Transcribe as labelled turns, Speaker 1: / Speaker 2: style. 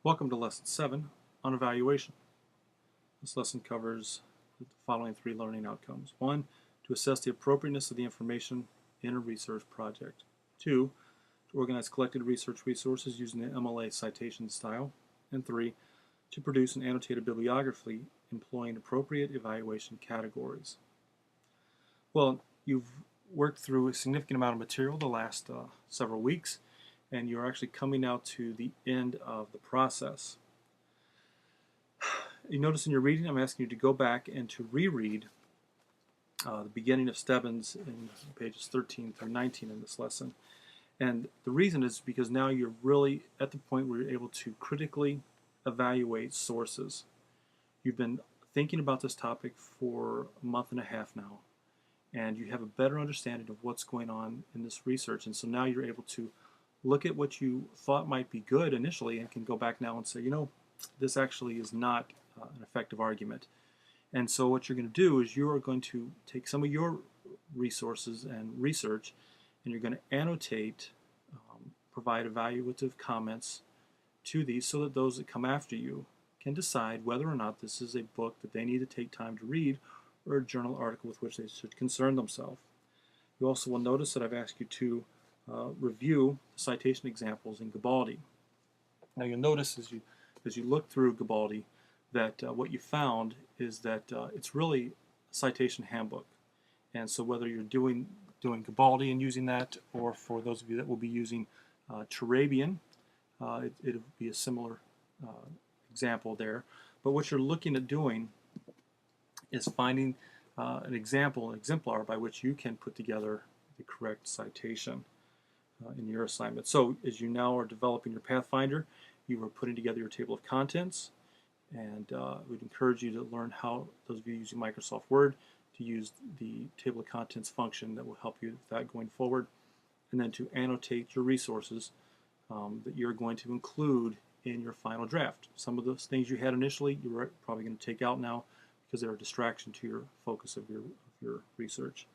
Speaker 1: Welcome to Lesson 7 on Evaluation. This lesson covers the following three learning outcomes. 1. To assess the appropriateness of the information in a research project. 2. To organize collected research resources using the MLA citation style. And 3. To produce an annotated bibliography employing appropriate evaluation categories. Well, you've worked through a significant amount of material the last several weeks, and you're actually coming out to the end of the process. You notice in your reading, I'm asking you to go back and to reread the beginning of Stebbins in pages 13 through 19 in this lesson. And the reason is because now you're really at the point where you're able to critically evaluate sources. You've been thinking about this topic for a month and a half now, and you have a better understanding of what's going on in this research. And so now you're able to look at what you thought might be good initially and can go back now and say, you know, this actually is not an effective argument. And so what you're going to do is you're going to take some of your resources and research, and you're going to annotate, provide evaluative comments to these so that those that come after you can decide whether or not this is a book that they need to take time to read or a journal article with which they should concern themselves. You also will notice that I've asked you to review the citation examples in Gabaldi. Now you'll notice as you look through Gabaldi that what you found is that it's really a citation handbook. And so whether you're doing Gabaldi and using that, or for those of you that will be using Turabian, it'll be a similar example there. But what you're looking at doing is finding an exemplar by which you can put together the correct citation in your assignment. So as you now are developing your Pathfinder, you are putting together your table of contents, and we'd encourage you to learn how, those of you using Microsoft Word, to use the table of contents function that will help you with that going forward, and then to annotate your resources that you're going to include in your final draft. Some of those things you had initially, you're probably going to take out now because they're a distraction to your focus of your research.